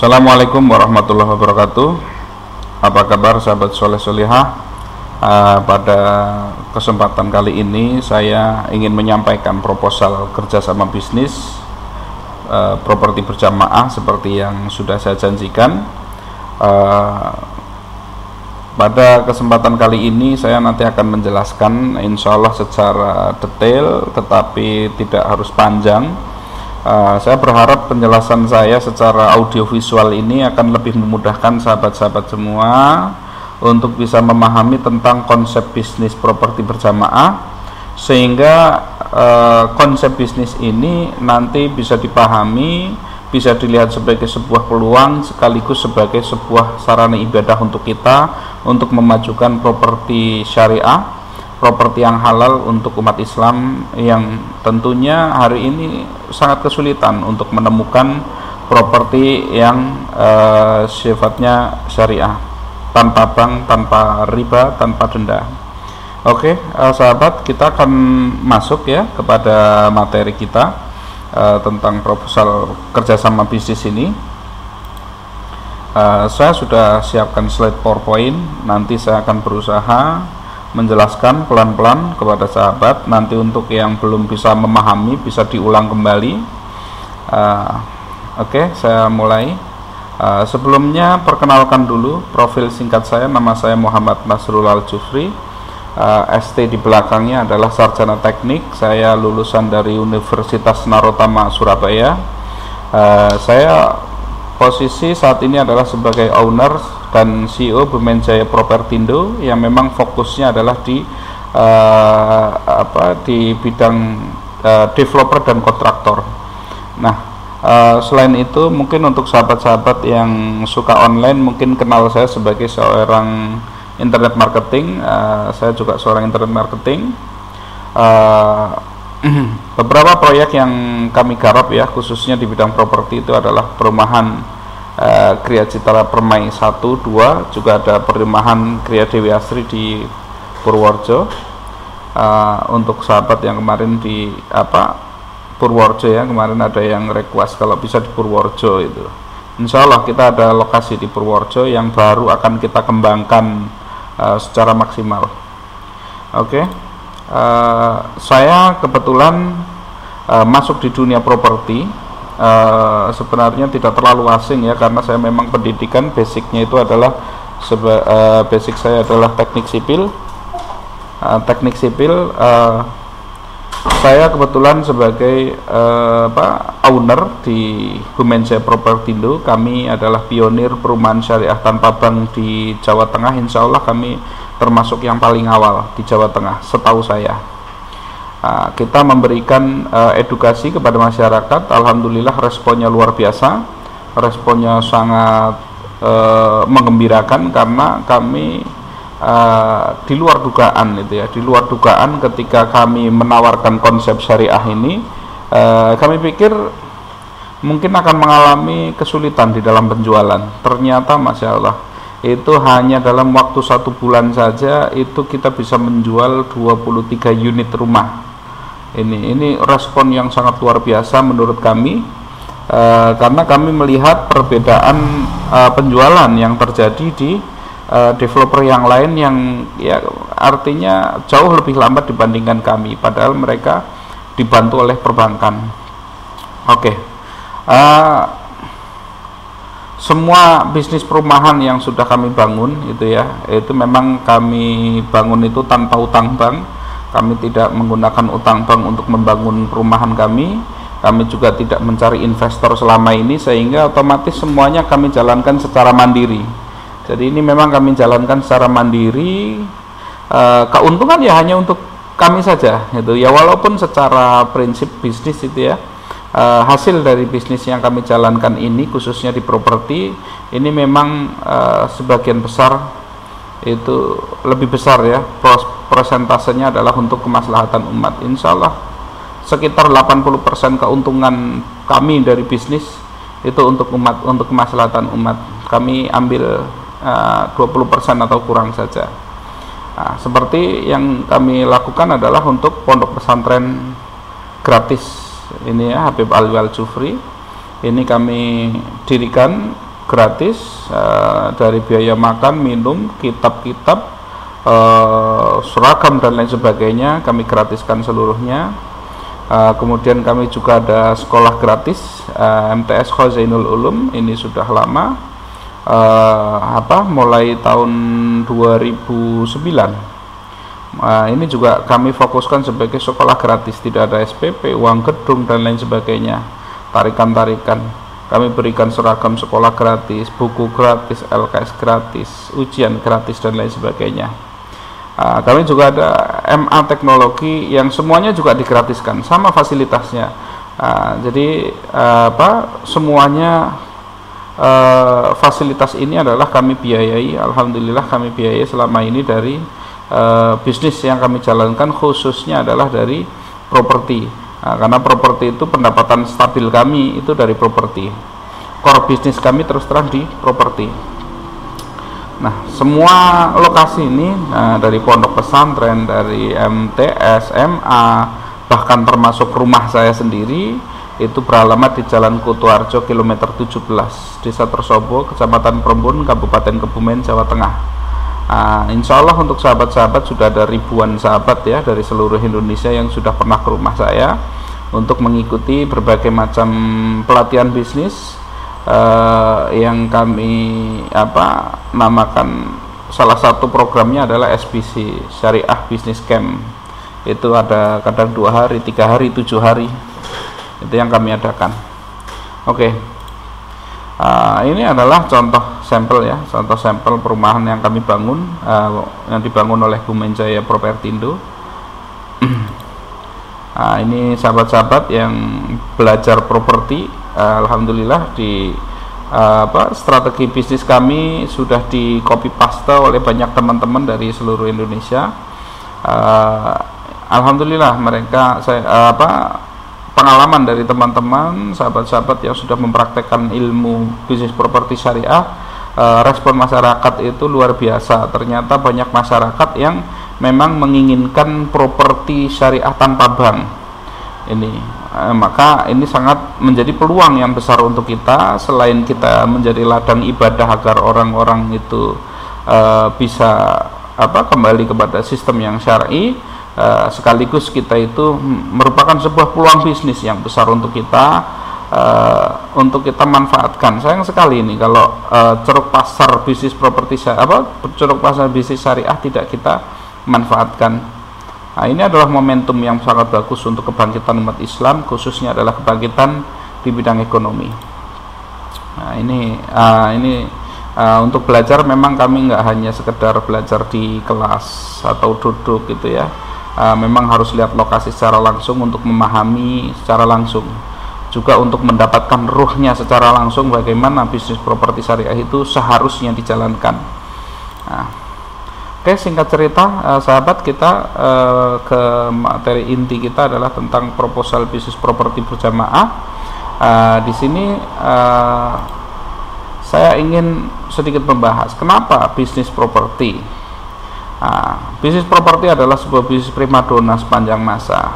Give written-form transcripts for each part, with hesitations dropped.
Assalamualaikum warahmatullahi wabarakatuh. Apa kabar sahabat soleh solihah? Pada kesempatan kali ini saya ingin menyampaikan proposal kerjasama bisnis properti berjamaah seperti yang sudah saya janjikan. Pada kesempatan kali ini saya nanti akan menjelaskan insya Allah secara detail, tetapi tidak harus panjang. Saya berharap penjelasan saya secara audiovisual ini akan lebih memudahkan sahabat-sahabat semua untuk bisa memahami tentang konsep bisnis properti berjamaah, sehingga konsep bisnis ini nanti bisa dipahami, bisa dilihat sebagai sebuah peluang sekaligus sebagai sebuah sarana ibadah untuk kita untuk memajukan properti syariah, properti yang halal untuk umat Islam yang tentunya hari ini sangat kesulitan untuk menemukan properti yang sifatnya syariah, tanpa bank, tanpa riba, tanpa denda. Oke, sahabat, kita akan masuk ya kepada materi kita tentang proposal kerjasama bisnis ini. Saya sudah siapkan slide PowerPoint, nanti saya akan berusaha menjelaskan pelan-pelan kepada sahabat. Nanti untuk yang belum bisa memahami bisa diulang kembali. Oke, saya mulai. Sebelumnya perkenalkan dulu profil singkat saya. Nama saya Muhammad Nasrul Al-Jufri. ST di belakangnya adalah sarjana teknik. Saya lulusan dari Universitas Narotama Surabaya. Saya posisi saat ini adalah sebagai owner dan CEO Bumenjaya Propertindo yang memang fokusnya adalah di bidang developer dan kontraktor. Nah, selain itu mungkin untuk sahabat-sahabat yang suka online mungkin kenal saya sebagai seorang internet marketing. Saya juga seorang internet marketing. Beberapa proyek yang kami garap ya, khususnya di bidang properti itu adalah perumahan Gria Citra Permai 1, 2, juga ada perumahan Gria Dewi Asri di Purworejo. Untuk sahabat yang kemarin di Purworejo ya, kemarin ada yang request kalau bisa di Purworejo itu. Insya Allah kita ada lokasi di Purworejo yang baru akan kita kembangkan secara maksimal. Oke. Saya kebetulan masuk di dunia properti sebenarnya tidak terlalu asing ya, karena saya memang pendidikan basicnya itu adalah basic saya adalah teknik sipil. Saya kebetulan sebagai owner di Bumenjaya Propertindo. Kami adalah pionir perumahan syariah tanpa bank di Jawa Tengah. Insya Allah kami termasuk yang paling awal di Jawa Tengah setahu saya. Kita memberikan edukasi kepada masyarakat. Alhamdulillah responnya luar biasa, responnya sangat menggembirakan, karena kami di luar dugaan itu ya, di luar dugaan ketika kami menawarkan konsep syariah ini. Kami pikir mungkin akan mengalami kesulitan di dalam penjualan. Ternyata Masya Allah, itu hanya dalam waktu 1 bulan saja itu kita bisa menjual 23 unit rumah. Ini respon yang sangat luar biasa menurut kami, karena kami melihat perbedaan penjualan yang terjadi di developer yang lain yang ya artinya jauh lebih lambat dibandingkan kami, padahal mereka dibantu oleh perbankan. Oke. Semua bisnis perumahan yang sudah kami bangun itu ya, itu memang kami bangun itu tanpa utang bank. Kami tidak menggunakan utang bank untuk membangun perumahan kami. Kami juga tidak mencari investor selama ini, sehingga otomatis semuanya kami jalankan secara mandiri. Jadi ini memang kami jalankan secara mandiri. Keuntungan ya hanya untuk kami saja gitu ya, walaupun secara prinsip bisnis itu ya, hasil dari bisnis yang kami jalankan ini khususnya di properti ini memang sebagian besar itu lebih besar ya, persentasenya adalah untuk kemaslahatan umat. Insya Allah sekitar 80% keuntungan kami dari bisnis itu untuk umat, untuk kemaslahatan umat. Kami ambil 20% atau kurang saja. Nah, seperti yang kami lakukan adalah untuk pondok pesantren gratis ini ya, Habib Alwi Al-Jufri. Ini kami dirikan gratis, dari biaya makan, minum, kitab-kitab, seragam dan lain sebagainya kami gratiskan seluruhnya. Kemudian kami juga ada sekolah gratis, MTS Khazainul Ulum, ini sudah lama, mulai tahun 2009. Ini juga kami fokuskan sebagai sekolah gratis, tidak ada SPP, uang gedung dan lain sebagainya, tarikan-tarikan. Kami berikan seragam sekolah gratis, buku gratis, LKS gratis, ujian gratis dan lain sebagainya. Kami juga ada MA teknologi yang semuanya juga digratiskan, sama fasilitasnya. Jadi semuanya fasilitas ini adalah kami biayai. Alhamdulillah kami biayai selama ini dari bisnis yang kami jalankan, khususnya adalah dari properti. Karena properti itu pendapatan stabil kami itu dari properti. Core bisnis kami terus terang di properti. Nah, semua lokasi ini, dari pondok pesantren, dari MTS, MA, bahkan termasuk rumah saya sendiri, itu beralamat di Jalan Kutuarjo kilometer 17, Desa Tersobo, Kecamatan Perembun, Kabupaten Kebumen, Jawa Tengah. Insya Allah untuk sahabat-sahabat sudah ada ribuan sahabat ya dari seluruh Indonesia yang sudah pernah ke rumah saya untuk mengikuti berbagai macam pelatihan bisnis yang kami namakan, salah satu programnya adalah SBC, Syariah Business Camp. Itu ada kadang 2 hari, 3 hari, 7 hari, itu yang kami adakan. Oke. Ini adalah contoh sampel ya, contoh sampel perumahan yang kami bangun, yang dibangun oleh Bumenjaya Propertindo. Ini sahabat-sahabat yang belajar properti, alhamdulillah di strategi bisnis kami sudah di copy paste oleh banyak teman-teman dari seluruh Indonesia. Alhamdulillah mereka pengalaman dari teman-teman, sahabat-sahabat yang sudah mempraktekkan ilmu bisnis properti syariah, respon masyarakat itu luar biasa. Ternyata banyak masyarakat yang memang menginginkan properti syariah tanpa bank. Maka ini sangat menjadi peluang yang besar untuk kita. Selain kita menjadi ladang ibadah agar orang-orang itu bisa kembali kepada sistem yang syar'i, sekaligus kita itu merupakan sebuah peluang bisnis yang besar untuk kita manfaatkan. Sayang sekali ini kalau ceruk pasar bisnis properti ceruk pasar bisnis syariah tidak kita manfaatkan. Ini adalah momentum yang sangat bagus untuk kebangkitan umat Islam, khususnya adalah kebangkitan di bidang ekonomi. Untuk belajar memang kami nggak hanya sekedar belajar di kelas atau duduk gitu ya. Memang harus lihat lokasi secara langsung untuk memahami secara langsung, juga untuk mendapatkan ruhnya secara langsung bagaimana bisnis properti syariah itu seharusnya dijalankan. Oke, singkat cerita sahabat, kita ke materi inti kita adalah tentang proposal bisnis properti berjamaah. Di sini saya ingin sedikit membahas kenapa bisnis properti. Bisnis properti adalah sebuah bisnis primadona sepanjang masa.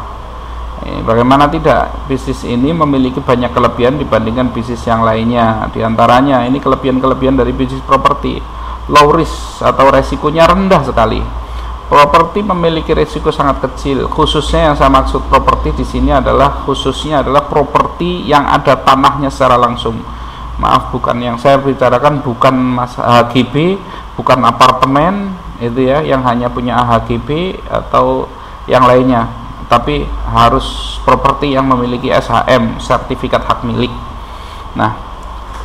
Bagaimana tidak, bisnis ini memiliki banyak kelebihan dibandingkan bisnis yang lainnya. Di antaranya ini kelebihan-kelebihan dari bisnis properti: low risk atau resikonya rendah sekali. Properti memiliki risiko sangat kecil. Khususnya yang saya maksud properti di sini adalah properti yang ada tanahnya secara langsung. Maaf, bukan yang saya bicarakan, bukan HGB, bukan apartemen itu ya, yang hanya punya HGB atau yang lainnya, tapi harus properti yang memiliki SHM, sertifikat hak milik. Nah,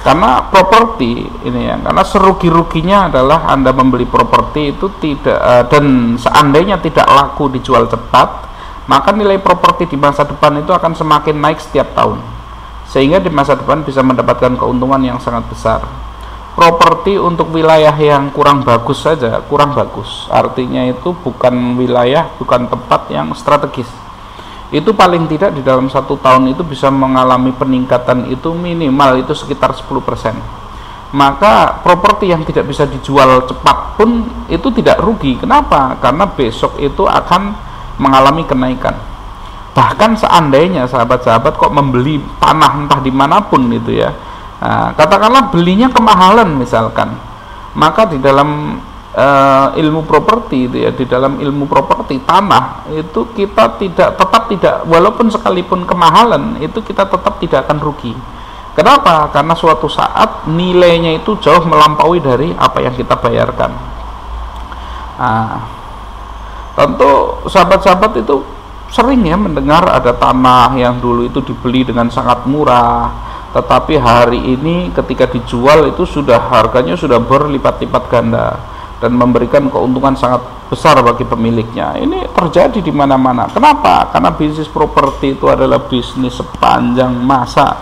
karena properti ini ya, karena serugi-ruginya adalah Anda membeli properti itu tidak dan seandainya tidak laku dijual cepat, maka nilai properti di masa depan itu akan semakin naik setiap tahun, sehingga di masa depan bisa mendapatkan keuntungan yang sangat besar. Properti untuk wilayah yang kurang bagus saja, kurang bagus, artinya itu bukan wilayah, bukan tempat yang strategis, itu paling tidak di dalam 1 tahun itu bisa mengalami peningkatan itu minimal itu sekitar 10%. Maka properti yang tidak bisa dijual cepat pun itu tidak rugi. Kenapa? Karena besok itu akan mengalami kenaikan. Bahkan seandainya sahabat-sahabat kok membeli tanah entah dimanapun itu ya, Nah, katakanlah belinya kemahalan misalkan, maka di dalam ilmu properti itu ya, di dalam ilmu properti tanah itu kita tetap tidak, walaupun sekalipun kemahalan itu kita tetap tidak akan rugi. Kenapa? Karena suatu saat nilainya itu jauh melampaui dari apa yang kita bayarkan. Nah, tentu sahabat-sahabat itu sering ya mendengar ada tanah yang dulu itu dibeli dengan sangat murah, tetapi hari ini ketika dijual itu harganya sudah berlipat-lipat ganda dan memberikan keuntungan sangat besar bagi pemiliknya. Ini terjadi di mana-mana. Kenapa? Karena bisnis properti itu adalah bisnis sepanjang masa.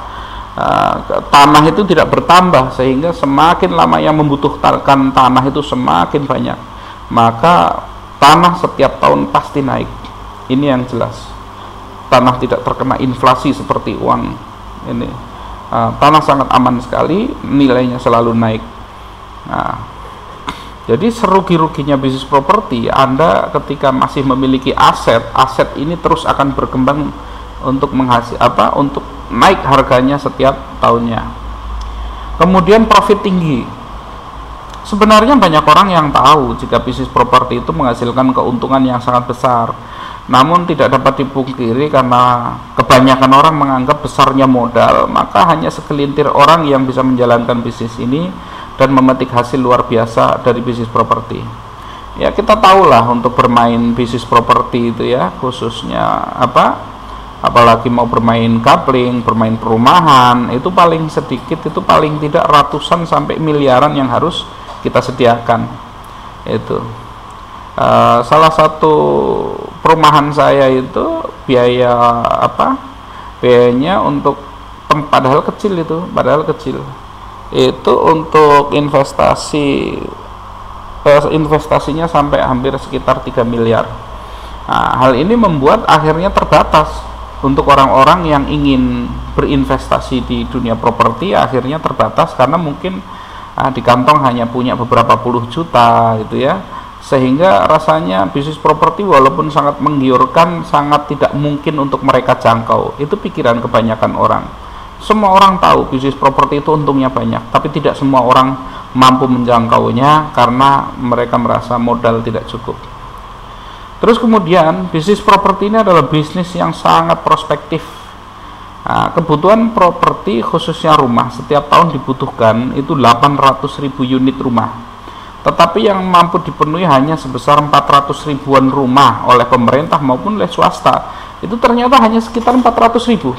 Tanah itu tidak bertambah, sehingga semakin lama yang membutuhkan tanah itu semakin banyak. Maka tanah setiap tahun pasti naik. Ini yang jelas. Tanah tidak terkena inflasi seperti uang. Ini tanah sangat aman sekali, nilainya selalu naik. Nah, jadi serugi-ruginya bisnis properti, Anda ketika masih memiliki aset ini terus akan berkembang untuk untuk naik harganya setiap tahunnya. Kemudian profit tinggi. Sebenarnya banyak orang yang tahu jika bisnis properti itu menghasilkan keuntungan yang sangat besar. Namun tidak dapat dipungkiri karena kebanyakan orang menganggap besarnya modal, maka hanya segelintir orang yang bisa menjalankan bisnis ini dan memetik hasil luar biasa dari bisnis properti. Ya, kita tahulah untuk bermain bisnis properti itu ya, khususnya apalagi mau bermain coupling, bermain perumahan, itu paling sedikit itu paling tidak ratusan sampai miliaran yang harus kita sediakan. Itu salah satu perumahan saya itu biayanya untuk padahal kecil itu untuk investasinya sampai hampir sekitar 3 miliar. Nah, hal ini membuat akhirnya terbatas untuk orang-orang yang ingin berinvestasi di dunia properti, akhirnya terbatas karena mungkin di kantong hanya punya beberapa puluh juta gitu ya, sehingga rasanya bisnis properti walaupun sangat menggiurkan, sangat tidak mungkin untuk mereka jangkau. Itu pikiran kebanyakan orang. Semua orang tahu bisnis properti itu untungnya banyak, tapi tidak semua orang mampu menjangkaunya karena mereka merasa modal tidak cukup. Terus kemudian bisnis properti ini adalah bisnis yang sangat prospektif. Nah, kebutuhan properti khususnya rumah setiap tahun dibutuhkan itu 800.000 unit rumah. Tetapi yang mampu dipenuhi hanya sebesar 400 ribuan rumah oleh pemerintah maupun oleh swasta. Itu ternyata hanya sekitar 400.000.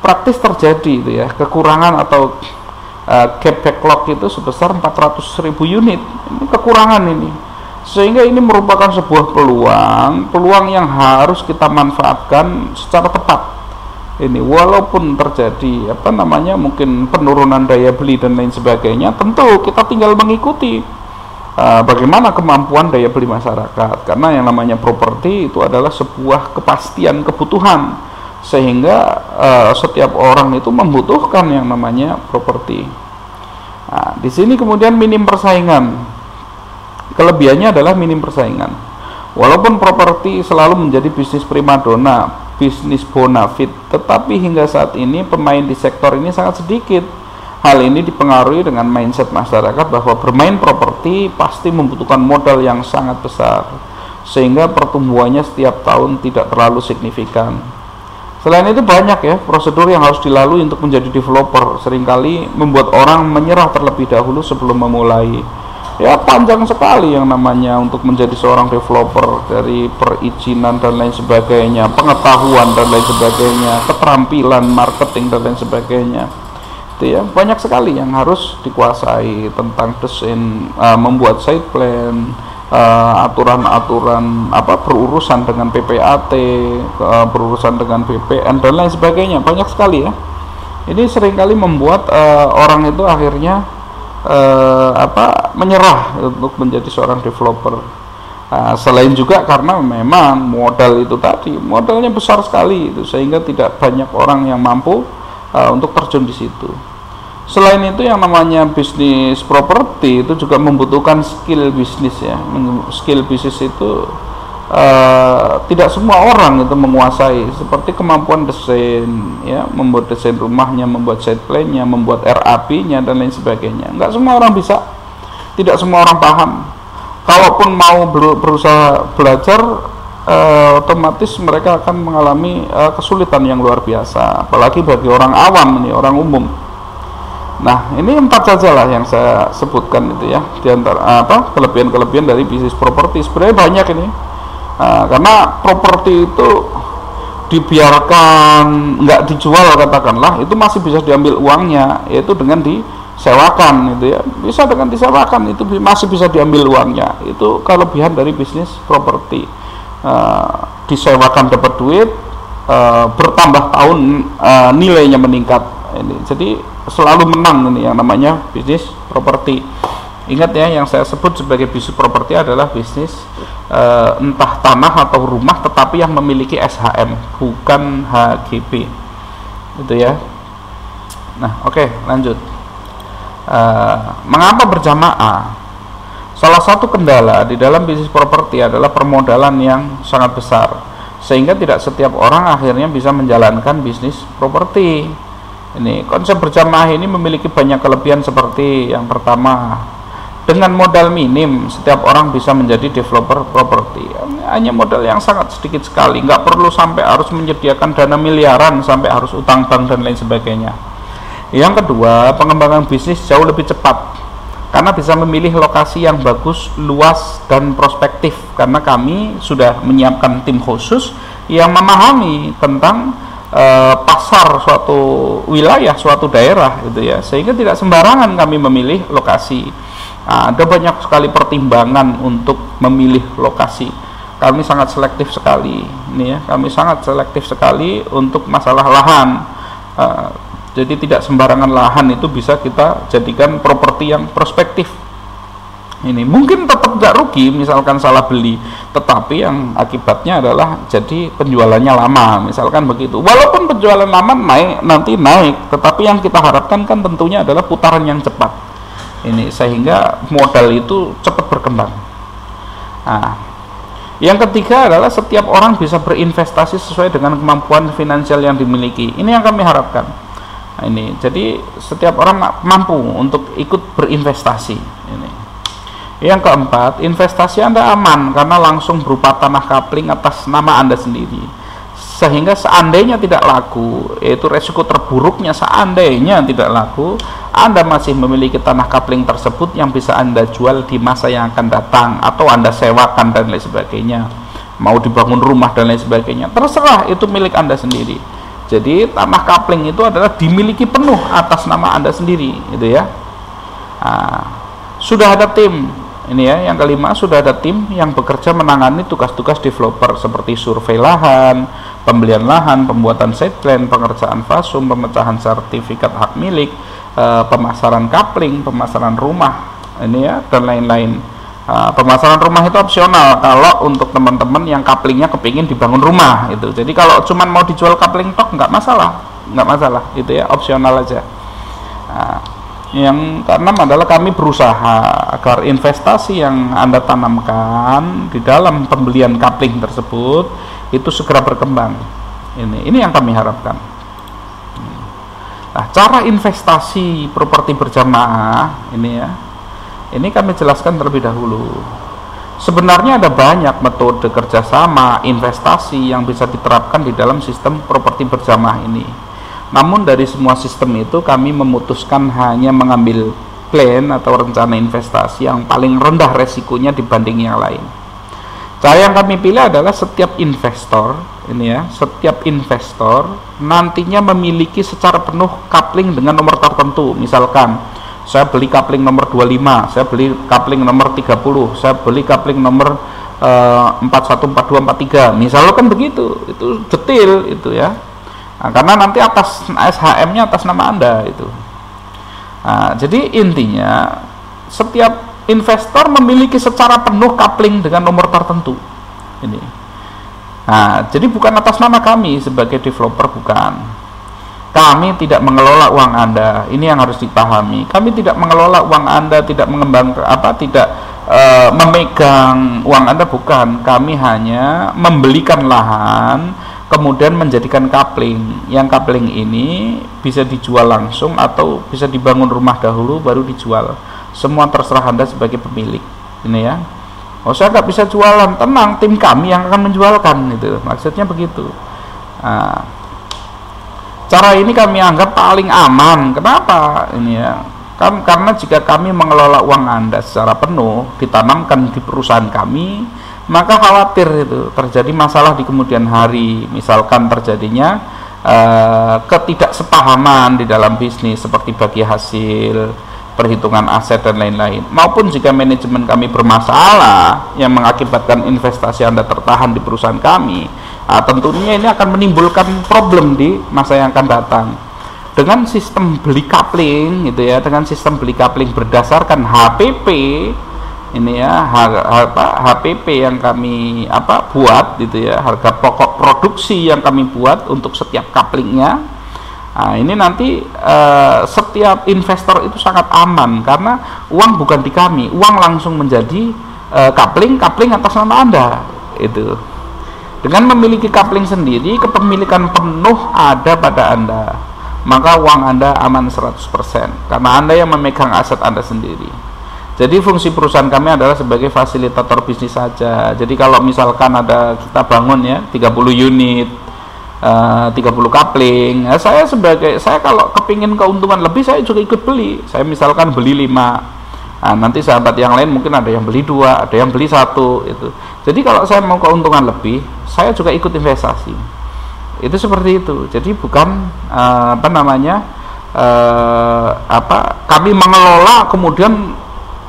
Praktis terjadi itu ya, kekurangan atau gap backlog itu sebesar 400.000 unit. Ini kekurangan ini, sehingga ini merupakan sebuah peluang yang harus kita manfaatkan secara tepat. Ini walaupun terjadi mungkin penurunan daya beli dan lain sebagainya, tentu kita tinggal mengikuti bagaimana kemampuan daya beli masyarakat, karena yang namanya properti itu adalah sebuah kepastian kebutuhan, sehingga setiap orang itu membutuhkan yang namanya properti. Nah, di sini kemudian minim persaingan. Kelebihannya adalah minim persaingan. Walaupun properti selalu menjadi bisnis primadona, bisnis bonafit, tetapi hingga saat ini pemain di sektor ini sangat sedikit. Hal ini dipengaruhi dengan mindset masyarakat bahwa bermain properti pasti membutuhkan modal yang sangat besar, sehingga pertumbuhannya setiap tahun tidak terlalu signifikan. Selain itu banyak ya prosedur yang harus dilalui untuk menjadi developer, seringkali membuat orang menyerah terlebih dahulu sebelum memulai. Ya, panjang sekali yang namanya untuk menjadi seorang developer, dari perizinan dan lain sebagainya, pengetahuan dan lain sebagainya, keterampilan marketing dan lain sebagainya. Itu ya, banyak sekali yang harus dikuasai tentang desain, membuat site plan, aturan-aturan berurusan dengan PPAT, berurusan dengan BPN dan lain sebagainya. Banyak sekali ya. Ini seringkali membuat orang itu akhirnya menyerah untuk menjadi seorang developer. Selain juga karena memang modal itu tadi, modalnya besar sekali itu, sehingga tidak banyak orang yang mampu untuk terjun di situ. Selain itu yang namanya bisnis properti itu juga membutuhkan skill bisnis ya. Skill bisnis itu tidak semua orang itu menguasai, seperti kemampuan desain, ya, membuat desain rumahnya, membuat site plan-nya, membuat RAP-nya dan lain sebagainya. Nggak semua orang bisa, tidak semua orang paham. Kalaupun mau berusaha belajar, otomatis mereka akan mengalami kesulitan yang luar biasa, apalagi bagi orang awam, ini orang umum. Nah, ini 4 saja lah yang saya sebutkan itu ya, di antara kelebihan-kelebihan dari bisnis properti. Sebenarnya banyak ini. Karena properti itu dibiarkan nggak dijual katakanlah, itu masih bisa diambil uangnya, yaitu dengan disewakan gitu ya, bisa dengan disewakan itu masih bisa diambil uangnya. Itu kelebihan dari bisnis properti. Disewakan dapat duit, bertambah tahun nilainya meningkat ini, jadi selalu menang ini yang namanya bisnis properti. Ingat ya, yang saya sebut sebagai bisnis properti adalah bisnis entah tanah atau rumah, tetapi yang memiliki SHM, bukan HGB, gitu ya. Nah, oke, lanjut. Mengapa berjamaah? Salah satu kendala di dalam bisnis properti adalah permodalan yang sangat besar, sehingga tidak setiap orang akhirnya bisa menjalankan bisnis properti. Ini konsep berjamaah ini memiliki banyak kelebihan, seperti yang pertama, dengan modal minim setiap orang bisa menjadi developer properti. Hanya modal yang sangat sedikit sekali, nggak perlu sampai harus menyediakan dana miliaran sampai harus utang bank dan lain sebagainya. Yang kedua, pengembangan bisnis jauh lebih cepat karena bisa memilih lokasi yang bagus, luas dan prospektif, karena kami sudah menyiapkan tim khusus yang memahami tentang pasar suatu wilayah, suatu daerah gitu ya, sehingga tidak sembarangan kami memilih lokasi. Ada banyak sekali pertimbangan untuk memilih lokasi. Kami sangat selektif sekali ini ya, kami sangat selektif sekali untuk masalah lahan. Jadi tidak sembarangan lahan itu bisa kita jadikan properti yang prospektif. Ini mungkin tetap tidak rugi misalkan salah beli, tetapi yang akibatnya adalah jadi penjualannya lama, misalkan begitu. Walaupun penjualan lama nanti naik, tetapi yang kita harapkan kan tentunya adalah putaran yang cepat ini, sehingga modal itu cepat berkembang. Nah, yang ketiga adalah setiap orang bisa berinvestasi sesuai dengan kemampuan finansial yang dimiliki. Ini yang kami harapkan. Nah, ini jadi setiap orang mampu untuk ikut berinvestasi ini. Yang keempat, investasi Anda aman karena langsung berupa tanah kapling atas nama Anda sendiri, sehingga seandainya tidak laku, yaitu resiko terburuknya seandainya tidak laku, Anda masih memiliki tanah kapling tersebut yang bisa Anda jual di masa yang akan datang, atau Anda sewakan dan lain sebagainya, mau dibangun rumah dan lain sebagainya, terserah, itu milik Anda sendiri. Jadi tanah kapling itu adalah dimiliki penuh atas nama Anda sendiri, gitu ya. Sudah ada tim ini ya. Yang kelima, sudah ada tim yang bekerja menangani tugas-tugas developer seperti survei lahan, pembelian lahan, pembuatan site plan, pengerjaan fasum, pemecahan sertifikat hak milik, pemasaran kapling, pemasaran rumah ini ya, dan lain-lain. Pemasaran rumah itu opsional kalau untuk teman-teman yang kaplingnya kepingin dibangun rumah itu. Jadi kalau cuman mau dijual kapling tok nggak masalah, itu ya, opsional aja. Yang keenam adalah kami berusaha agar investasi yang Anda tanamkan di dalam pembelian kapling tersebut itu segera berkembang. Ini yang kami harapkan. Nah, cara investasi properti berjamaah ini ya, ini kami jelaskan terlebih dahulu. Sebenarnya ada banyak metode kerjasama investasi yang bisa diterapkan di dalam sistem properti berjamaah ini. Namun dari semua sistem itu kami memutuskan hanya mengambil plan atau rencana investasi yang paling rendah resikonya dibanding yang lain. Cara yang kami pilih adalah setiap investor ini ya, setiap investor nantinya memiliki secara penuh kapling dengan nomor tertentu. Misalkan saya beli kapling nomor 25, saya beli kapling nomor 30, saya beli kapling nomor 41, 42, 43. Misalkan begitu, itu detail itu ya. Nah, karena nanti atas SHM-nya atas nama Anda itu. Nah, jadi intinya setiap investor memiliki secara penuh kapling dengan nomor tertentu. Ini. Nah, jadi bukan atas nama kami sebagai developer, bukan. Kami tidak mengelola uang Anda. Ini yang harus dipahami. Kami tidak mengelola uang Anda, tidak mengembangkan tidak memegang uang Anda, bukan. Kami hanya membelikan lahan kemudian menjadikan coupling. Yang coupling ini bisa dijual langsung atau bisa dibangun rumah dahulu baru dijual. Semua terserah Anda sebagai pemilik. Ini ya. Oh, saya nggak bisa jualan, tenang, tim kami yang akan menjualkan, itu maksudnya begitu. Nah, cara ini kami anggap paling aman. Kenapa? Ini ya. Karena jika kami mengelola uang Anda secara penuh, ditanamkan di perusahaan kami, maka khawatir itu terjadi masalah di kemudian hari. Misalkan terjadinya ketidaksepahaman di dalam bisnis seperti bagi hasil, perhitungan aset dan lain-lain. Maupun jika manajemen kami bermasalah yang mengakibatkan investasi Anda tertahan di perusahaan kami, tentunya ini akan menimbulkan problem di masa yang akan datang. Dengan sistem beli coupling gitu ya, dengan sistem beli coupling berdasarkan HPP ini ya, HPP yang kami buat gitu ya, harga pokok produksi yang kami buat untuk setiap couplingnya. Nah, ini nanti setiap investor itu sangat aman karena uang bukan di kami, uang langsung menjadi coupling atas nama Anda itu. Dengan memiliki coupling sendiri, kepemilikan penuh ada pada Anda, maka uang Anda aman 100% karena Anda yang memegang aset Anda sendiri. Jadi fungsi perusahaan kami adalah sebagai fasilitator bisnis saja. Jadi kalau misalkan kita bangun ya 30 unit, 30 coupling, saya kalau kepingin keuntungan lebih, saya juga ikut beli. Saya misalkan beli 5, nanti sahabat yang lain mungkin ada yang beli 2, ada yang beli 1 itu. Jadi kalau saya mau keuntungan lebih, saya juga ikut investasi. Itu seperti itu. Jadi bukan kami mengelola kemudian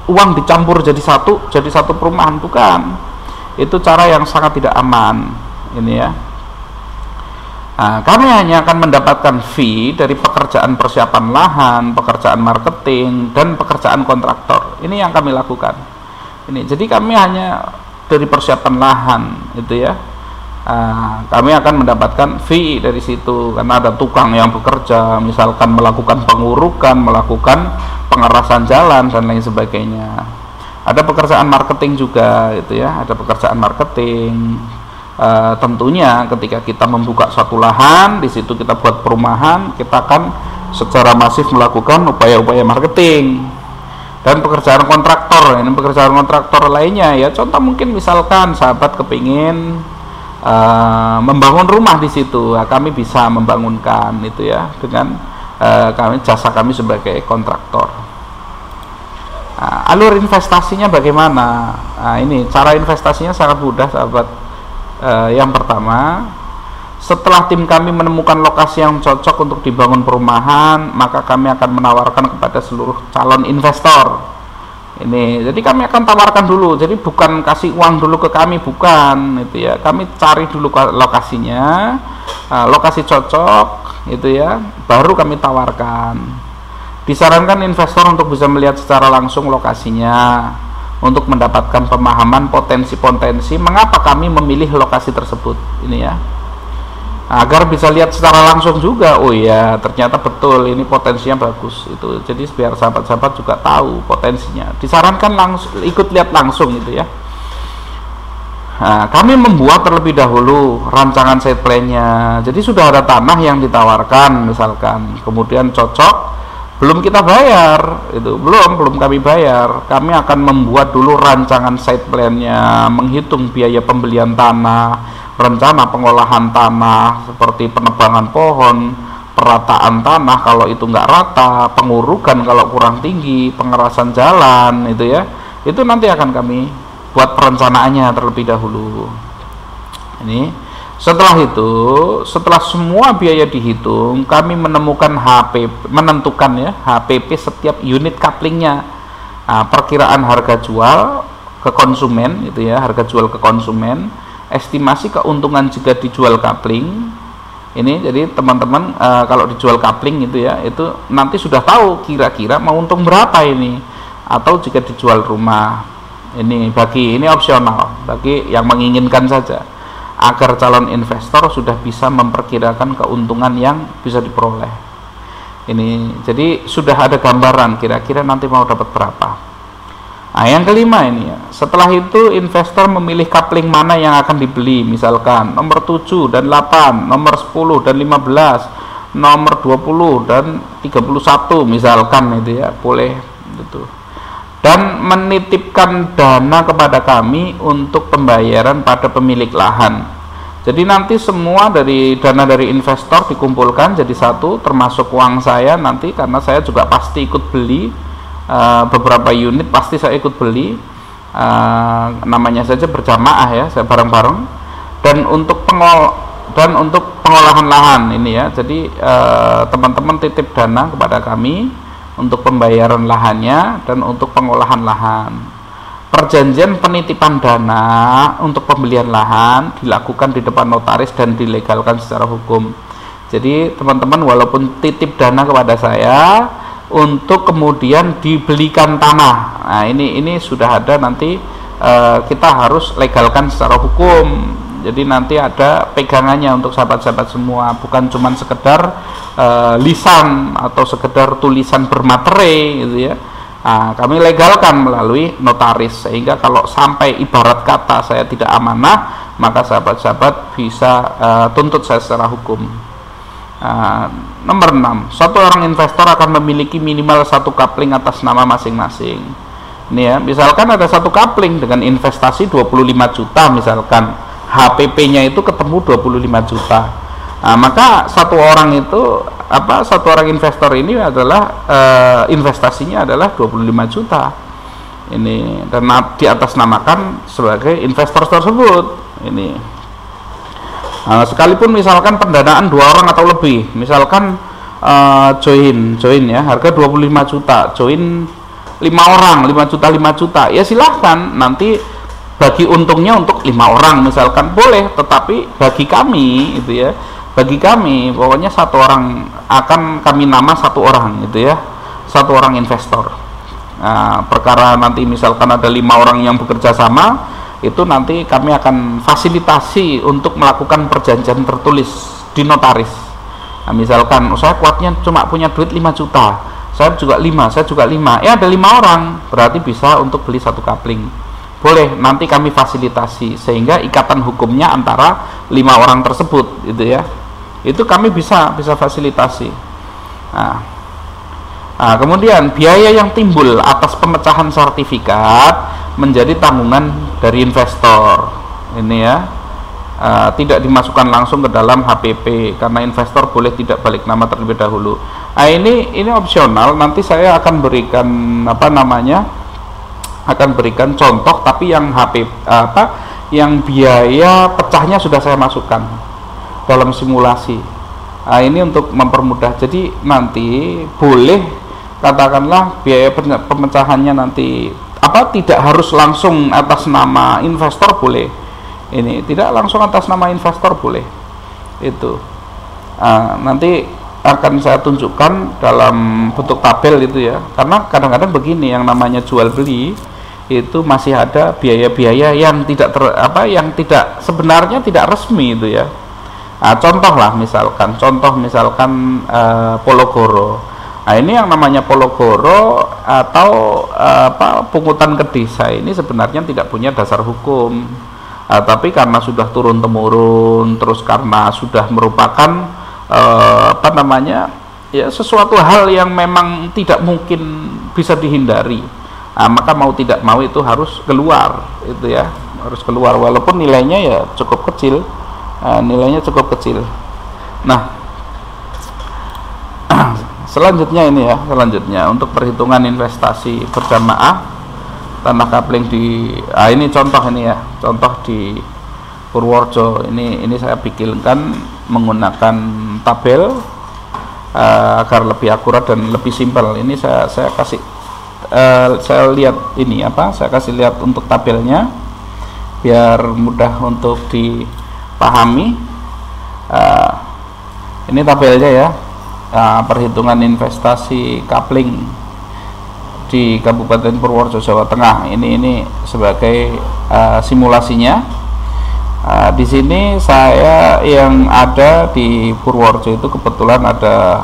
uang dicampur jadi satu perumahan, bukan. Itu cara yang sangat tidak aman ini ya. Kami hanya akan mendapatkan fee dari pekerjaan persiapan lahan, pekerjaan marketing, dan pekerjaan kontraktor. Ini yang kami lakukan. Ini, jadi kami hanya dari persiapan lahan, itu ya. Kami akan mendapatkan fee dari situ karena ada tukang yang bekerja, misalkan melakukan pengurukan, melakukan pengerasan jalan dan lain sebagainya. Ada pekerjaan marketing juga, itu ya. Ada pekerjaan marketing. Tentunya ketika kita membuka suatu lahan, di situ kita buat perumahan, kita akan secara masif melakukan upaya-upaya marketing. Dan pekerjaan kontraktor, ini pekerjaan kontraktor lainnya ya, contoh mungkin misalkan sahabat kepingin membangun rumah di situ, kami bisa membangunkan itu ya dengan jasa kami sebagai kontraktor. Alur investasinya bagaimana? Ini cara investasinya sangat mudah sahabat. Yang pertama, setelah tim kami menemukan lokasi yang cocok untuk dibangun perumahan, maka kami akan menawarkan kepada seluruh calon investor. Ini, jadi kami akan tawarkan dulu. Jadi bukan kasih uang dulu ke kami, bukan, itu ya. Kami cari dulu lokasinya, lokasi cocok, itu ya. Baru kami tawarkan. Disarankan investor untuk bisa melihat secara langsung lokasinya, untuk mendapatkan pemahaman potensi-potensi mengapa kami memilih lokasi tersebut ini ya, agar bisa lihat secara langsung juga, oh ya ternyata betul ini potensinya bagus itu. Jadi biar sahabat-sahabat juga tahu potensinya, disarankan langsung ikut lihat langsung itu ya. Kami membuat terlebih dahulu rancangan site plan-nya. Jadi sudah ada tanah yang ditawarkan misalkan, kemudian cocok, belum kita bayar itu, belum kami bayar, kami akan membuat dulu rancangan site plan-nya, menghitung biaya pembelian tanah, rencana pengolahan tanah seperti penebangan pohon, perataan tanah kalau itu nggak rata, pengurukan kalau kurang tinggi, pengerasan jalan itu ya. Itu nanti akan kami buat perencanaannya terlebih dahulu. Ini setelah itu, setelah semua biaya dihitung, kami menentukan HPP setiap unit couplingnya. Perkiraan harga jual ke konsumen itu ya, harga jual ke konsumen, estimasi keuntungan jika dijual coupling. Ini jadi teman-teman kalau dijual coupling itu ya, itu nanti sudah tahu kira-kira mau untung berapa ini. Atau jika dijual rumah. Ini opsional bagi yang menginginkan saja, agar calon investor sudah bisa memperkirakan keuntungan yang bisa diperoleh. Ini jadi sudah ada gambaran kira-kira nanti mau dapat berapa. Nah, yang kelima ini ya. Setelah itu investor memilih coupling mana yang akan dibeli, misalkan nomor 7 dan 8, nomor 10 dan 15, nomor 20 dan 31 misalkan itu ya, boleh gitu. Dan menitipkan dana kepada kami untuk pembayaran pada pemilik lahan. Jadi nanti semua dari dana dari investor dikumpulkan jadi satu, termasuk uang saya nanti, karena saya juga pasti ikut beli beberapa unit, pasti saya ikut beli, namanya saja berjamaah ya, saya bareng-bareng. Dan untuk pengolahan lahan ini ya, jadi teman-teman titip dana kepada kami untuk pembayaran lahannya dan untuk pengolahan lahan. Perjanjian penitipan dana untuk pembelian lahan dilakukan di depan notaris dan dilegalkan secara hukum. Jadi teman-teman walaupun titip dana kepada saya untuk kemudian dibelikan tanah, nah ini sudah ada nanti, kita harus legalkan secara hukum. Jadi nanti ada pegangannya untuk sahabat-sahabat semua, bukan cuma sekedar lisan atau sekedar tulisan bermaterai gitu ya. Nah, kami legalkan melalui notaris, sehingga kalau sampai ibarat kata saya tidak amanah, maka sahabat-sahabat bisa tuntut saya secara hukum. Nomor 6, satu orang investor akan memiliki minimal satu coupling atas nama masing-masing. Ini ya, misalkan ada satu coupling dengan investasi 25 juta misalkan, HPP-nya itu ketemu 25 juta. Nah, maka satu orang investor ini adalah investasinya adalah 25 juta. Ini dan diatasnamakan sebagai investor tersebut. Ini. Nah, sekalipun misalkan pendanaan 2 orang atau lebih, misalkan join ya, harga 25 juta, join 5 orang, 5 juta, ya silahkan nanti bagi untungnya untuk 5 orang misalkan boleh, tetapi bagi kami itu ya, bagi kami pokoknya satu orang akan kami nama satu orang gitu ya, satu orang investor. Nah, perkara nanti misalkan ada 5 orang yang bekerja sama, itu nanti kami akan fasilitasi untuk melakukan perjanjian tertulis di notaris. Nah, misalkan saya kuatnya cuma punya duit 5 juta, saya juga 5, ya ada 5 orang, berarti bisa untuk beli satu coupling. Boleh, nanti kami fasilitasi sehingga ikatan hukumnya antara 5 orang tersebut gitu ya. Itu kami bisa fasilitasi. Nah, kemudian biaya yang timbul atas pemecahan sertifikat menjadi tanggungan dari investor. Ini ya, tidak dimasukkan langsung ke dalam HPP karena investor boleh tidak balik nama terlebih dahulu. Nah, ini opsional. Nanti saya akan berikan berikan contoh, tapi yang yang biaya pecahnya sudah saya masukkan dalam simulasi. Nah, ini untuk mempermudah. Jadi nanti boleh katakanlah biaya pemecahannya nanti tidak harus langsung atas nama investor, boleh. Ini tidak langsung atas nama investor, boleh. Itu nanti akan saya tunjukkan dalam bentuk tabel itu ya, karena kadang-kadang begini, yang namanya jual beli itu masih ada biaya-biaya yang tidak sebenarnya tidak resmi itu ya. Contoh misalkan Pologoro. Nah, ini yang namanya Pologoro atau pungutan ke desa ini sebenarnya tidak punya dasar hukum, tapi karena sudah turun temurun, terus karena sudah merupakan sesuatu hal yang memang tidak mungkin bisa dihindari, maka mau tidak mau itu harus keluar, itu ya, harus keluar walaupun nilainya ya cukup kecil, Nah, selanjutnya untuk perhitungan investasi berjamaah tanah coupling ini contoh di Purworejo. Ini saya bikinkan menggunakan tabel agar lebih akurat dan lebih simpel. Ini saya kasih saya kasih lihat untuk tabelnya biar mudah untuk dipahami. Ini tabelnya ya. Perhitungan investasi coupling di Kabupaten Purworejo, Jawa Tengah. Ini sebagai simulasinya. Di sini saya yang ada di Purworejo itu kebetulan ada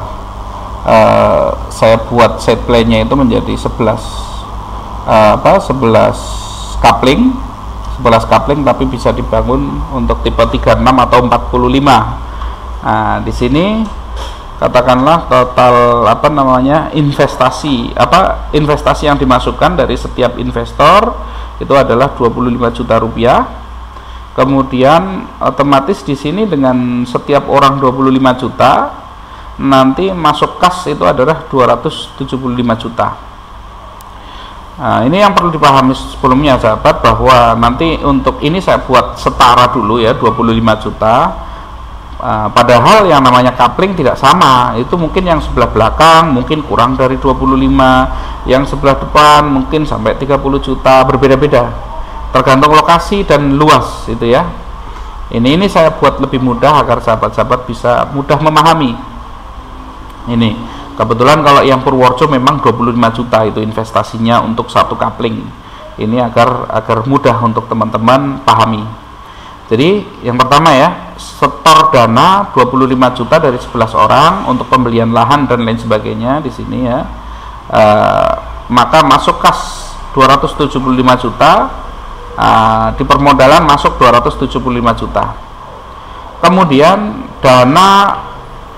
saya buat set plan-nya itu menjadi 11 11 coupling, tapi bisa dibangun untuk tipe 36 atau 45. Nah, di sini katakanlah total investasi yang dimasukkan dari setiap investor itu adalah 25 juta rupiah. Kemudian otomatis di sini dengan setiap orang 25 juta, nanti masuk kas itu adalah 275 juta. Nah, ini yang perlu dipahami sebelumnya sahabat, bahwa nanti untuk ini saya buat setara dulu ya, 25 juta. Padahal yang namanya coupling tidak sama, itu mungkin yang sebelah belakang mungkin kurang dari 25, yang sebelah depan mungkin sampai 30 juta, berbeda-beda tergantung lokasi dan luas itu ya. Ini saya buat lebih mudah agar sahabat-sahabat bisa mudah memahami. Ini kebetulan kalau yang Purworejo memang 25 juta itu investasinya untuk satu coupling. Ini agar mudah untuk teman-teman pahami. Jadi yang pertama ya, setor dana 25 juta dari 11 orang untuk pembelian lahan dan lain sebagainya di sini ya. Maka masuk kas 275 juta, di permodalan masuk 275 juta. Kemudian dana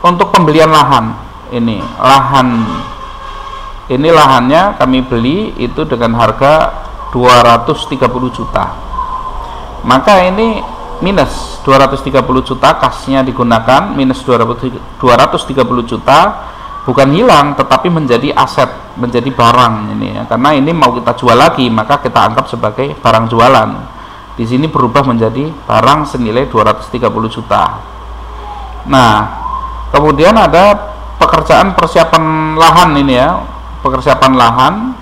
untuk pembelian lahan. Ini lahannya kami beli itu dengan harga 230 juta. Maka ini minus 230 juta, kasnya digunakan minus 230 juta, bukan hilang tetapi menjadi aset, menjadi barang ini ya. Karena ini mau kita jual lagi, maka kita anggap sebagai barang jualan. Di sini berubah menjadi barang senilai 230 juta. Nah, kemudian ada pekerjaan persiapan lahan ini ya, persiapan lahan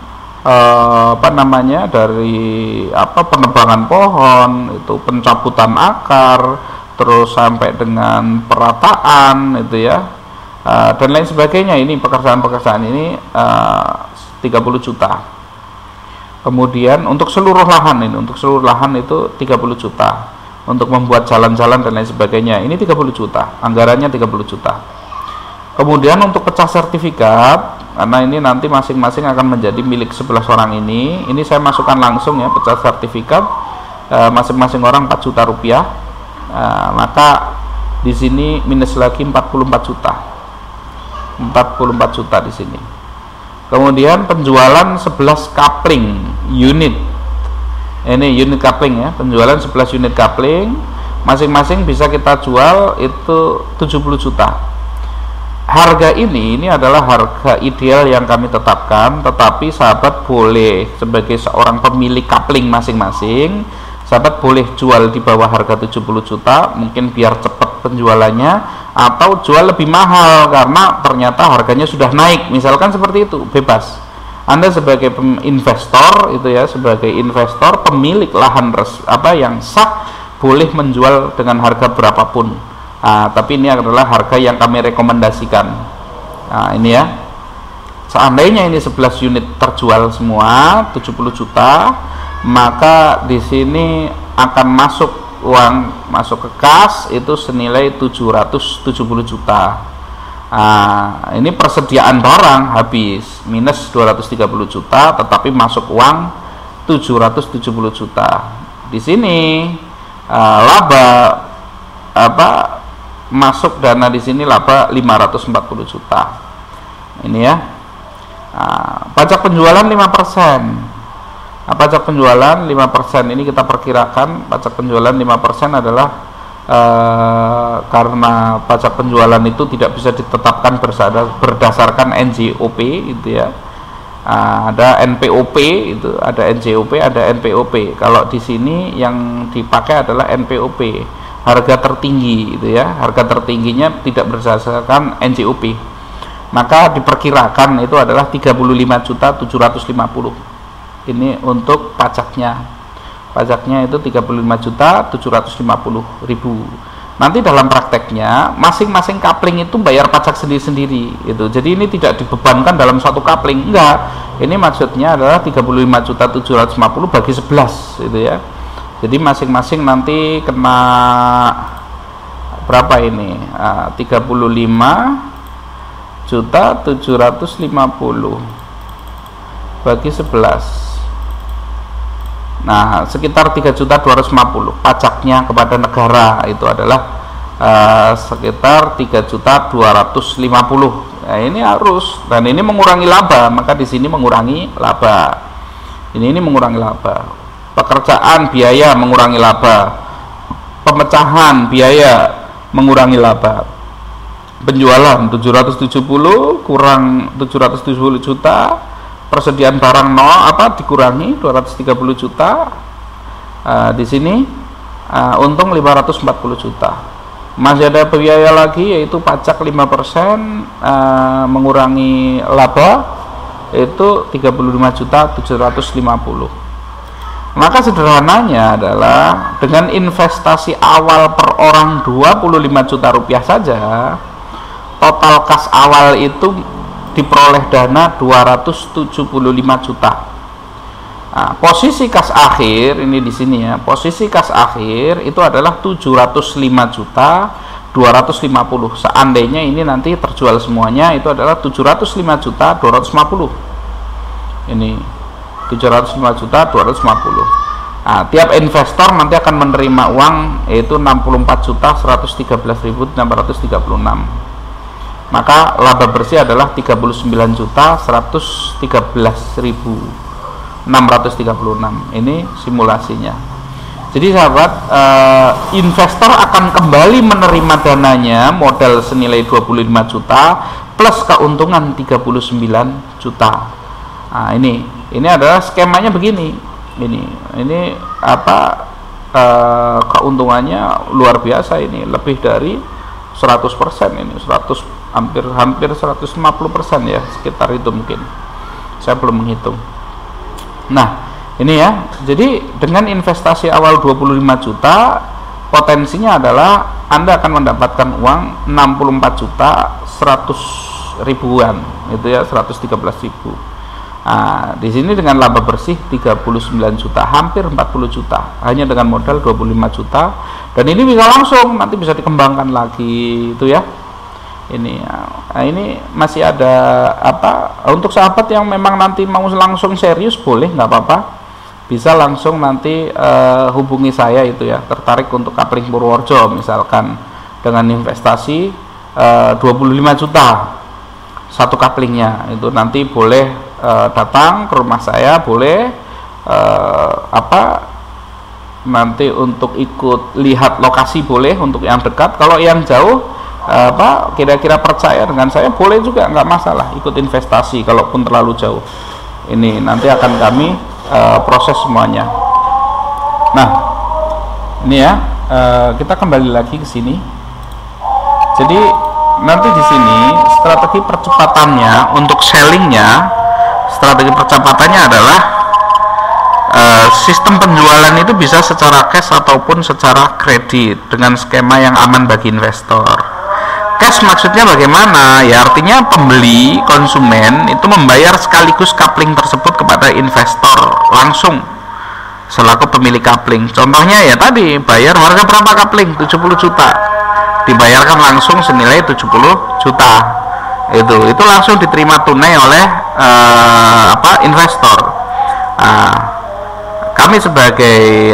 dari penebangan pohon, itu pencabutan akar, terus sampai dengan perataan itu ya, dan lain sebagainya. Ini pekerjaan ini 30 juta. Kemudian untuk seluruh lahan itu 30 juta. Untuk membuat jalan-jalan dan lain sebagainya ini 30 juta, anggarannya 30 juta. Kemudian untuk pecah sertifikat, karena ini nanti masing-masing akan menjadi milik 11 orang ini saya masukkan langsung ya, pecah sertifikat masing-masing orang 4 juta rupiah. Maka di sini minus lagi 44 juta. 44 juta di sini. Kemudian penjualan 11 coupling unit. Ini unit coupling ya, penjualan 11 unit coupling, masing-masing bisa kita jual itu 70 juta. Harga ini adalah harga ideal yang kami tetapkan, tetapi sahabat boleh sebagai seorang pemilik coupling masing-masing, sahabat boleh jual di bawah harga 70 juta, mungkin biar cepat penjualannya, atau jual lebih mahal karena ternyata harganya sudah naik, misalkan seperti itu, bebas. Anda sebagai investor itu ya, sebagai investor pemilik lahan yang sah, boleh menjual dengan harga berapapun. Tapi ini adalah harga yang kami rekomendasikan. Ini ya, seandainya ini 11 unit terjual semua 70 juta, maka di sini akan masuk uang masuk ke kas itu senilai 770 juta. Ini persediaan barang habis minus 230 juta, tetapi masuk uang 770 juta. Di sini laba masuk dana di sini laba 540 juta. Ini ya. Pajak penjualan 5%. Pajak penjualan 5% ini kita perkirakan pajak penjualan 5% adalah karena pajak penjualan itu tidak bisa ditetapkan berdasarkan NJOP itu ya. Ada NPOP itu, ada NJOP, ada NPOP. Kalau di sini yang dipakai adalah NPOP. Harga tertinggi itu ya, harga tertingginya tidak berdasarkan NJOP, maka diperkirakan itu adalah 35.750. Ini untuk pajaknya itu 35.750.000. Nanti dalam prakteknya masing-masing coupling itu bayar pajak sendiri-sendiri itu. Jadi ini tidak dibebankan dalam satu coupling, enggak. Ini maksudnya adalah 35.750 bagi 11 itu ya. Jadi masing-masing nanti kena berapa ini? 35.750 bagi 11. Nah, sekitar 3.250.000 pajaknya kepada negara itu adalah sekitar 3.250.000. Nah, ini harus, dan ini mengurangi laba, maka di sini mengurangi laba. Ini mengurangi laba. Pekerjaan biaya mengurangi laba. Pemecahan biaya mengurangi laba. Penjualan 770 kurang 770 juta. Persediaan barang dikurangi 230 juta. Di sini untung 540 juta. Masih ada biaya lagi, yaitu pajak 5%, mengurangi laba itu 35.750. Maka sederhananya adalah dengan investasi awal per orang 25 juta rupiah saja, total kas awal itu diperoleh dana 275 juta. Nah, posisi kas akhir ini di sini ya. Posisi kas akhir itu adalah 705 juta 250. Seandainya ini nanti terjual semuanya, itu adalah 705 juta 250. Ini 705 juta 250. Nah, tiap investor nanti akan menerima uang yaitu 64 juta 113.636. Maka laba bersih adalah 39 juta 113.636. Ini simulasinya. Jadi sahabat, investor akan kembali menerima dananya modal senilai 25 juta plus keuntungan 39 juta. Nah, ini adalah skemanya begini. Ini apa, keuntungannya luar biasa, ini lebih dari 100%, ini 100, hampir 150% ya, sekitar itu mungkin. Saya belum menghitung. Nah, ini ya. Jadi dengan investasi awal 25 juta, potensinya adalah Anda akan mendapatkan uang 64 juta 100 ribuan, itu ya, 113.000. Nah, di sini dengan laba bersih 39 juta, hampir 40 juta hanya dengan modal 25 juta, dan ini bisa langsung nanti bisa dikembangkan lagi itu ya. Ini masih ada apa, untuk sahabat yang memang nanti mau langsung serius boleh, nggak apa-apa, bisa langsung nanti hubungi saya itu ya, tertarik untuk Coupling Purworejo misalkan dengan investasi 25 juta satu couplingnya, itu nanti boleh datang ke rumah saya, boleh nanti untuk ikut lihat lokasi boleh, untuk yang dekat. Kalau yang jauh kira-kira percaya dengan saya, boleh juga, nggak masalah ikut investasi kalaupun terlalu jauh. Ini nanti akan kami proses semuanya. Nah, ini ya, kita kembali lagi ke sini. Jadi nanti di sini strategi percepatannya untuk sellingnya, strategi percepatannya adalah sistem penjualan itu bisa secara cash ataupun secara kredit dengan skema yang aman bagi investor. Cash maksudnya bagaimana? Ya artinya pembeli, konsumen itu membayar sekaligus coupling tersebut kepada investor langsung selaku pemilik coupling. Contohnya ya tadi, bayar harga berapa coupling? 70 juta. Dibayarkan langsung senilai 70 juta. Itu langsung diterima tunai oleh investor. Kami sebagai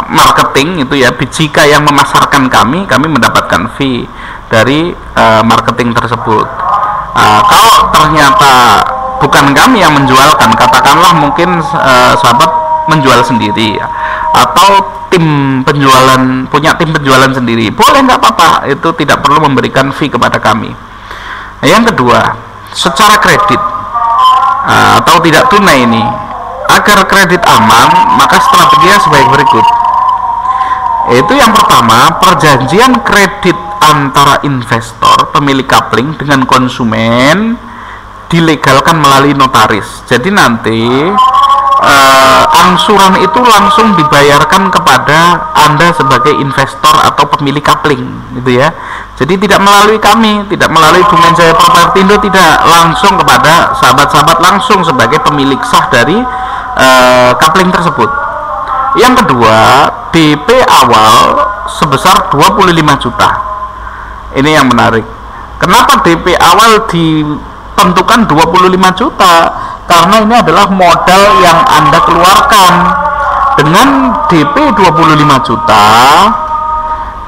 marketing itu ya, jika yang memasarkan kami mendapatkan fee dari marketing tersebut. Kalau ternyata bukan kami yang menjualkan, katakanlah mungkin sahabat menjual sendiri atau punya tim penjualan sendiri, boleh, nggak apa-apa, itu tidak perlu memberikan fee kepada kami. Yang kedua, secara kredit atau tidak tunai ini, agar kredit aman, maka strateginya sebaik berikut. Itu yang pertama, perjanjian kredit antara investor pemilik coupling dengan konsumen dilegalkan melalui notaris. Jadi nanti angsuran itu langsung dibayarkan kepada Anda sebagai investor atau pemilik coupling, gitu ya. Jadi tidak melalui kami, tidak melalui Bumensjaya Propertindo, tidak, langsung kepada sahabat-sahabat langsung sebagai pemilik sah dari coupling tersebut. Yang kedua, DP awal sebesar 25 juta. Ini yang menarik. Kenapa DP awal ditentukan 25 juta? karena ini adalah modal yang Anda keluarkan. Dengan DP 25 juta,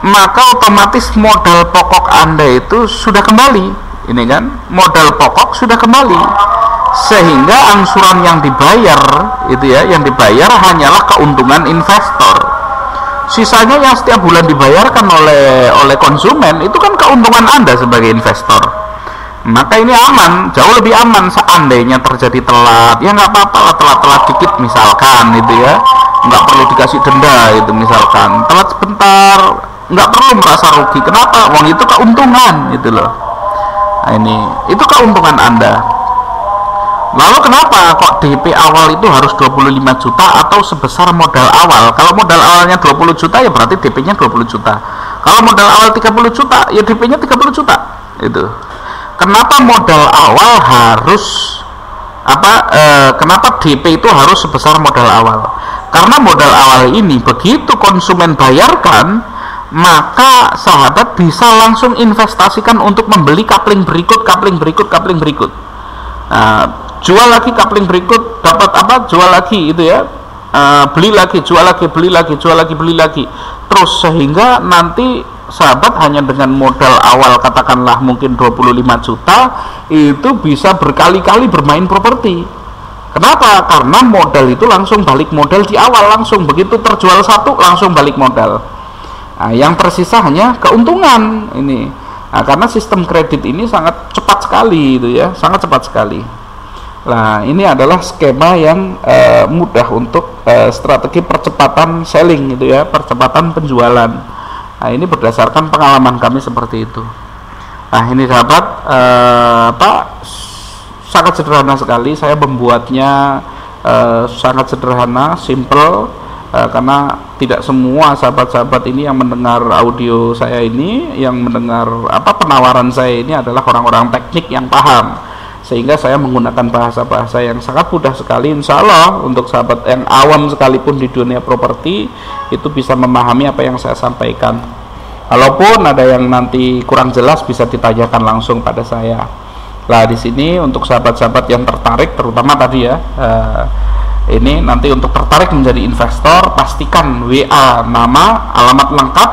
maka otomatis modal pokok Anda itu sudah kembali. Ini kan, modal pokok sudah kembali, sehingga angsuran yang dibayar itu ya, yang dibayar hanyalah keuntungan investor. Sisanya yang setiap bulan dibayarkan oleh konsumen itu kan keuntungan Anda sebagai investor. Maka ini aman, jauh lebih aman. Seandainya terjadi telat, ya nggak apa-apa lah, telat-telat dikit misalkan itu ya, nggak perlu dikasih denda itu misalkan, telat sebentar nggak perlu merasa rugi. Kenapa? Wong itu keuntungan itu loh. Nah, itu keuntungan Anda. Lalu kenapa kok DP awal itu harus 25 juta atau sebesar modal awal? Kalau modal awalnya 20 juta ya berarti DP-nya 20 juta. Kalau modal awal 30 juta ya DP-nya 30 juta. Itu. Kenapa modal awal harus kenapa DP itu harus sebesar modal awal? Karena modal awal ini begitu konsumen bayarkan, maka sahabat bisa langsung investasikan untuk membeli kapling berikut. Nah, jual lagi kapling berikut, dapat jual lagi itu ya, beli lagi, jual lagi, beli lagi, terus sehingga nanti sahabat hanya dengan modal awal katakanlah mungkin 25 juta itu bisa berkali-kali bermain properti. Kenapa? Karena modal itu langsung balik modal di awal, langsung begitu terjual satu langsung balik modal. Nah, yang tersisa hanya keuntungan ini. Nah, karena sistem kredit ini sangat cepat sekali itu ya, sangat cepat sekali. Nah, ini adalah skema yang mudah untuk strategi percepatan selling gitu ya, percepatan penjualan. Nah, ini berdasarkan pengalaman kami seperti itu. Nah, ini sahabat sangat sederhana sekali. Saya membuatnya sangat sederhana, simple, karena tidak semua sahabat-sahabat ini yang mendengar audio saya ini, yang mendengar penawaran saya ini adalah orang-orang teknik yang paham, sehingga saya menggunakan bahasa-bahasa yang sangat mudah sekali. Insya Allah untuk sahabat yang awam sekalipun di dunia properti itu bisa memahami apa yang saya sampaikan. Walaupun ada yang nanti kurang jelas bisa ditanyakan langsung pada saya. Nah, di sini untuk sahabat-sahabat yang tertarik, terutama tadi ya, ini nanti untuk tertarik menjadi investor, pastikan WA nama, alamat lengkap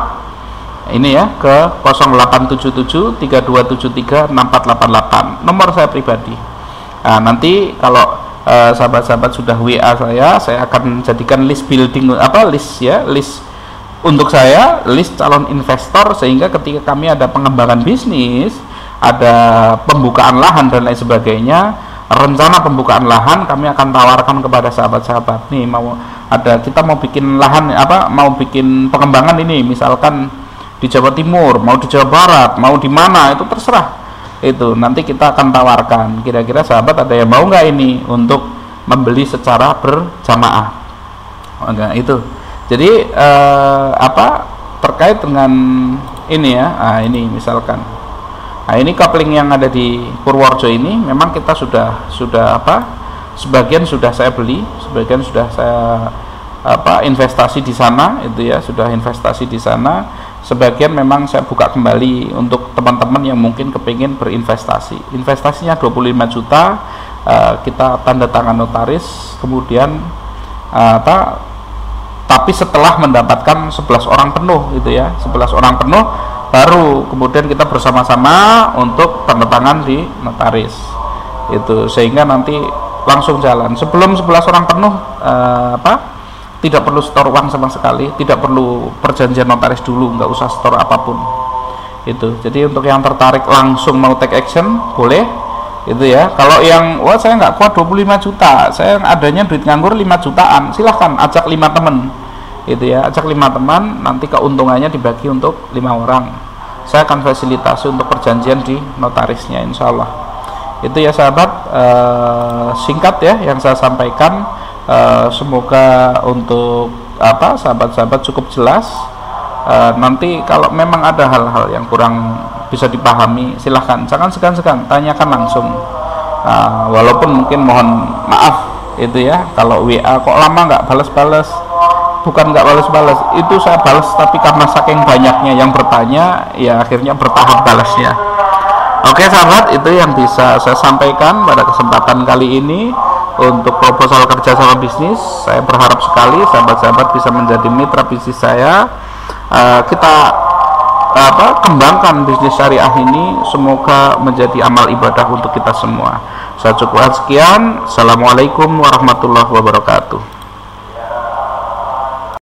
ini ya ke 0877 3273 6488, nomor saya pribadi. Nah, nanti kalau sahabat-sahabat sudah WA saya akan jadikan list building list untuk saya, list calon investor, sehingga ketika kami ada pengembangan bisnis, ada pembukaan lahan dan lain sebagainya, rencana pembukaan lahan kami akan tawarkan kepada sahabat-sahabat. Nih kita mau bikin lahan mau bikin pengembangan ini, misalkan di Jawa Timur, mau di Jawa Barat, mau di mana, itu terserah. Itu nanti kita akan tawarkan. Kira-kira sahabat ada yang mau nggak ini untuk membeli secara berjamaah? Enggak, itu. Jadi terkait dengan ini ya. Nah, ini misalkan. Nah, ini coupling yang ada di Purworejo ini memang kita sudah sebagian sudah saya beli, sebagian sudah saya investasi di sana itu ya, sudah investasi di sana. Sebagian memang saya buka kembali untuk teman-teman yang mungkin kepingin berinvestasi. Investasinya 25 juta, kita tanda tangan notaris, kemudian tapi setelah mendapatkan 11 orang penuh gitu ya, 11 orang penuh baru kemudian kita bersama-sama untuk tanda tangan di notaris itu, sehingga nanti langsung jalan. Sebelum 11 orang penuh tidak perlu setor uang sama sekali, tidak perlu perjanjian notaris dulu, nggak usah setor apapun itu. Jadi untuk yang tertarik langsung mau take action boleh itu ya. Kalau yang saya nggak kuat 25 juta, saya adanya duit nganggur 5 jutaan, silahkan ajak 5 teman itu ya, ajak 5 teman, nanti keuntungannya dibagi untuk 5 orang. Saya akan fasilitasi untuk perjanjian di notarisnya, insya Allah. Itu ya sahabat, singkat ya yang saya sampaikan. Semoga untuk sahabat-sahabat cukup jelas. Nanti kalau memang ada hal-hal yang kurang bisa dipahami, silahkan, jangan segan-segan tanyakan langsung. Walaupun mungkin mohon maaf itu ya, kalau WA kok lama nggak balas-balas. Bukan nggak balas-balas, itu saya balas, tapi karena saking banyaknya yang bertanya, ya akhirnya bertahap balasnya. Oke sahabat, itu yang bisa saya sampaikan pada kesempatan kali ini. untuk proposal kerjasama bisnis. Saya berharap sekali sahabat-sahabat bisa menjadi mitra bisnis saya. Kita kembangkan bisnis syariah ini, semoga menjadi amal ibadah untuk kita semua. Saya cukupkan sekian. Assalamualaikum warahmatullahi wabarakatuh.